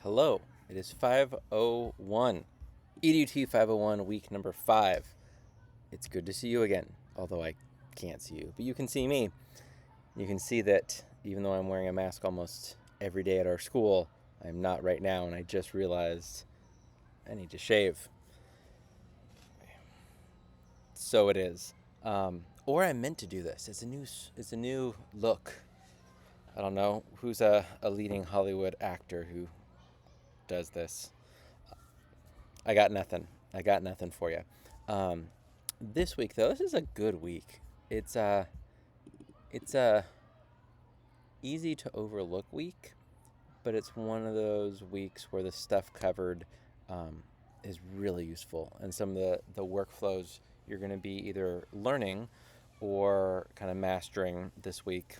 Hello, it is 5:01. EDUT 5:01, week number 5. It's good to see you again, although I can't see you, but you can see me. You can see that even though I'm wearing a mask almost every day at our school, I'm not right now, and I just realized I need to shave. So it is. Or I meant to do this. It's a new look. I don't know who's a leading Hollywood actor who does this. I got nothing. I got nothing for you. This week though, this is a good week. It's a easy to overlook week, but it's one of those weeks where the stuff covered is really useful, and some of the workflows you're going to be either learning or kind of mastering this week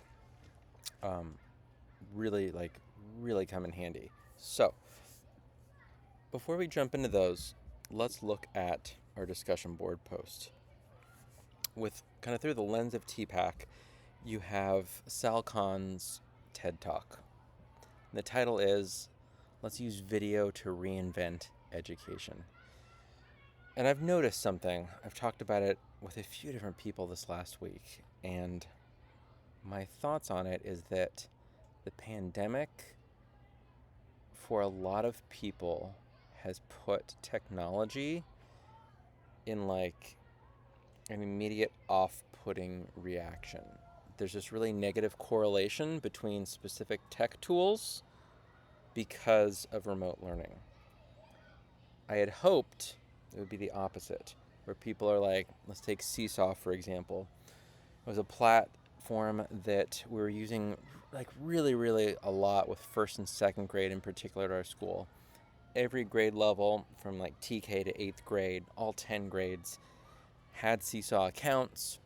um, really come in handy. So before we jump into those, let's look at our discussion board post. With kind of through the lens of TPAC, you have Sal Khan's TED Talk. And the title is Let's Use Video to Reinvent Education. And I've noticed something. I've talked about it with a few different people this last week, and my thoughts on it is that the pandemic, for a lot of people, has put technology in like an immediate off-putting reaction. There's this really negative correlation between specific tech tools because of remote learning. I had hoped it would be the opposite, where people are like, let's take Seesaw for example. It was a platform that we were using like really a lot with first and second grade in particular at our school. Every grade level from like TK to 8th grade, all 10 grades, had Seesaw accounts.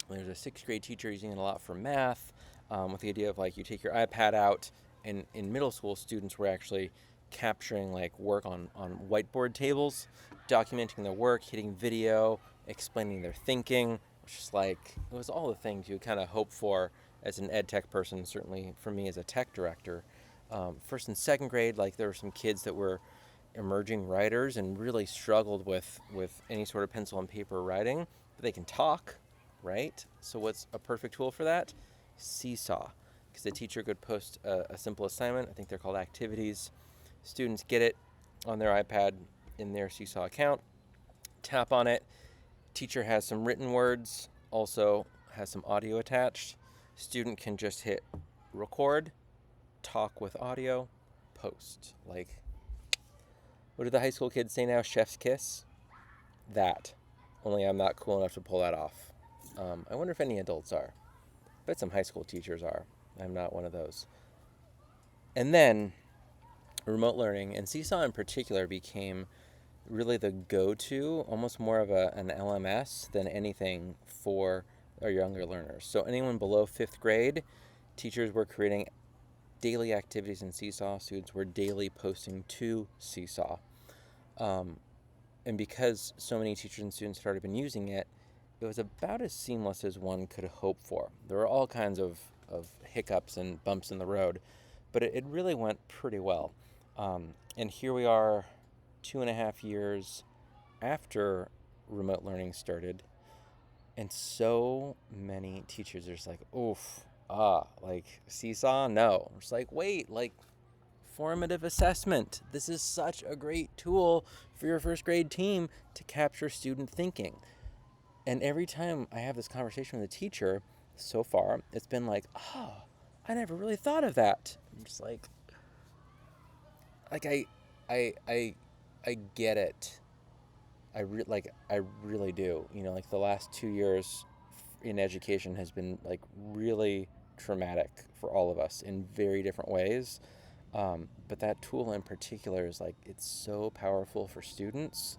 There's a 6th grade teacher using it a lot for math, with the idea of like you take your iPad out, and in middle school students were actually capturing like work on whiteboard tables, documenting their work, hitting video, explaining their thinking, which is like, it was all the things you kind of hope for as an ed tech person, certainly for me as a tech director. First and second grade, like there were some kids that were emerging writers and really struggled with any sort of pencil and paper writing, but they can talk, right? So what's a perfect tool for that? Seesaw, because the teacher could post a simple assignment. I think they're called activities. Students get it on their iPad in their Seesaw account, tap on it. Teacher has some written words, also has some audio attached. Student can just hit record, talk with audio, post. Like, what do the high school kids say now? Chef's kiss? That. Only I'm not cool enough to pull that off. I wonder if any adults are. I bet some high school teachers are. I'm not one of those. And then remote learning, and Seesaw in particular, became really the go-to, almost more of an LMS than anything for our younger learners. So anyone below 5th grade, teachers were creating daily activities in Seesaw. Students were daily posting to Seesaw. And because so many teachers and students had already been using it, it was about as seamless as one could hope for. There were all kinds of hiccups and bumps in the road, but it really went pretty well. And here we are 2.5 years after remote learning started, and so many teachers are just like, oof, like Seesaw, no. It's like, wait, like formative assessment. This is such a great tool for your first grade team to capture student thinking. And every time I have this conversation with a teacher, so far, it's been like, oh, I never really thought of that. I'm just like I get it. I really do. You know, like the last 2 years in education has been like really traumatic for all of us in very different ways. But that tool in particular is like, it's so powerful for students,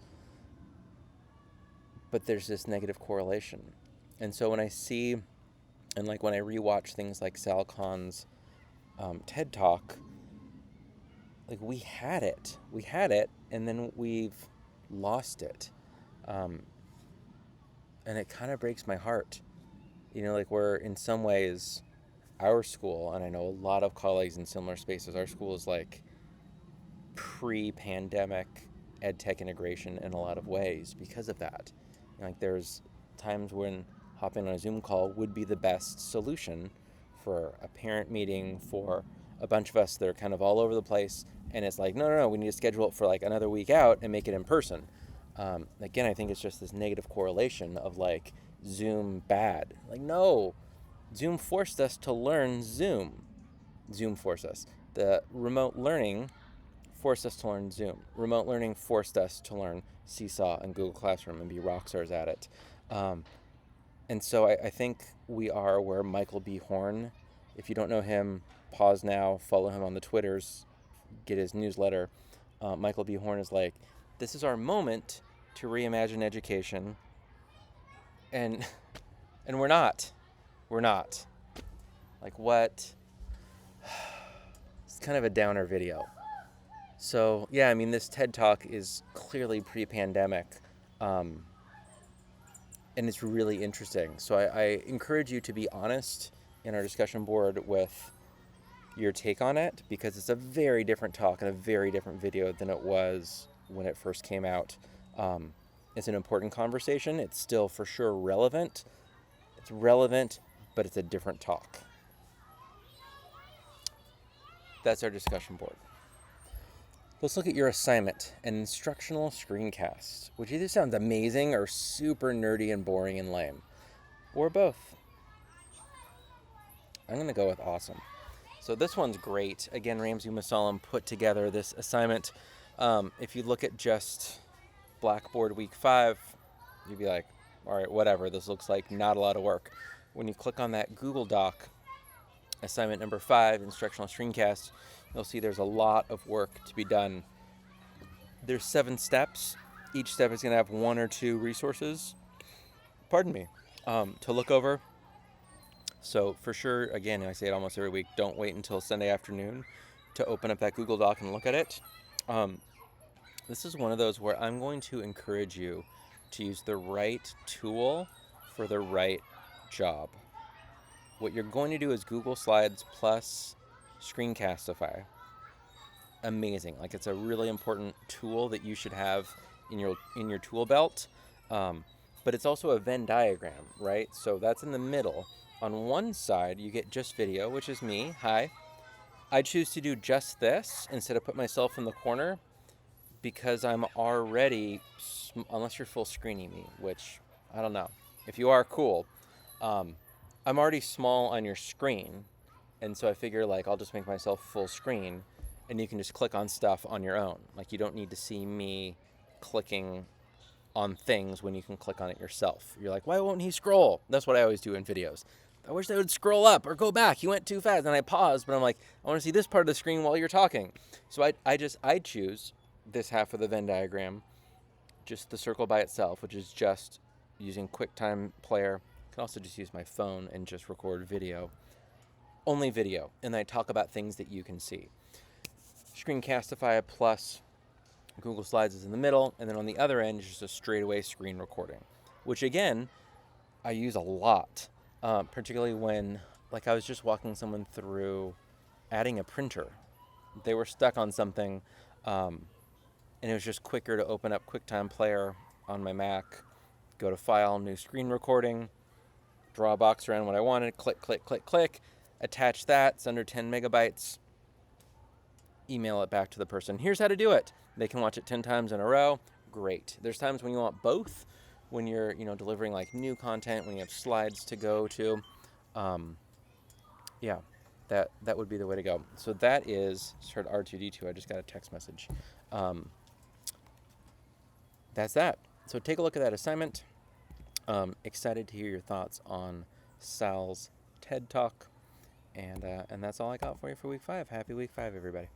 but there's this negative correlation. And so when I see, and like when I rewatch things like Sal Khan's TED Talk, like we had it, and then we've lost it. And it kind of breaks my heart. You know, like we're in some ways, our school, and I know a lot of colleagues in similar spaces, our school is like pre-pandemic ed tech integration in a lot of ways because of that. Like there's times when hopping on a Zoom call would be the best solution for a parent meeting, for a bunch of us that are kind of all over the place, and it's like, no, we need to schedule it for like another week out and make it in person. Again, I think it's just this negative correlation of like Zoom bad. Like, no, Zoom forced us to learn Zoom. Zoom forced us. The remote learning forced us to learn Zoom. Remote learning forced us to learn Seesaw and Google Classroom and be rock stars at it. And so I think we are where Michael B. Horn, if you don't know him, pause now, follow him on the Twitters, get his newsletter. Michael B. Horn is like, this is our moment to reimagine education. And we're not. We're not. Like, what? It's kind of a downer video. So, yeah, I mean, this TED Talk is clearly pre-pandemic. And it's really interesting. So I encourage you to be honest in our discussion board with your take on it, because it's a very different talk and a very different video than it was when it first came out. It's an important conversation. It's still for sure relevant. It's relevant, but it's a different talk. That's our discussion board. Let's look at your assignment, an instructional screencast, which either sounds amazing or super nerdy and boring and lame, or both. I'm going to go with awesome. So this one's great. Again, Ramsey Musallam put together this assignment. If you look at just Blackboard Week 5, you'd be like, all right, whatever, this looks like not a lot of work. When you click on that Google Doc, assignment number 5, instructional screencast, you'll see there's a lot of work to be done. There's 7 steps. Each step is going to have 1 or 2 resources, to look over. So for sure, again, I say it almost every week, don't wait until Sunday afternoon to open up that Google Doc and look at it. This is one of those where I'm going to encourage you to use the right tool for the right job. What you're going to do is Google Slides plus Screencastify. Amazing. Like, it's a really important tool that you should have in your tool belt. But it's also a Venn diagram, right? So that's in the middle. On one side, you get just video, which is me. Hi. I choose to do just this instead of put myself in the corner because I'm already, unless you're full screening me, which I don't know. If you are, cool. I'm already small on your screen. And so I figure, like, I'll just make myself full screen and you can just click on stuff on your own. Like, you don't need to see me clicking on things when you can click on it yourself. You're like, why won't he scroll? That's what I always do in videos. I wish they would scroll up or go back. He went too fast. And I pause, but I'm like, I want to see this part of the screen while you're talking. So I choose this half of the Venn diagram, just the circle by itself, which is just using QuickTime Player. I can also just use my phone and just record video. Only video. And I talk about things that you can see. Screencastify plus Google Slides is in the middle, and then on the other end is just a straightaway screen recording, which again, I use a lot, particularly when, like, I was just walking someone through adding a printer. They were stuck on something, and it was just quicker to open up QuickTime Player on my Mac, go to File, New Screen Recording, draw a box around what I wanted, click, click, click, click, attach that, it's under 10 megabytes, email it back to the person. Here's how to do it. They can watch it 10 times in a row. Great. There's times when you want both, when you're, delivering like new content, when you have slides to go to. Yeah, that would be the way to go. So that is sort of R2D2. I just got a text message. That's that. So take a look at that assignment. Excited to hear your thoughts on Sal's TED Talk. And that's all I got for you for week 5. Happy week 5, everybody.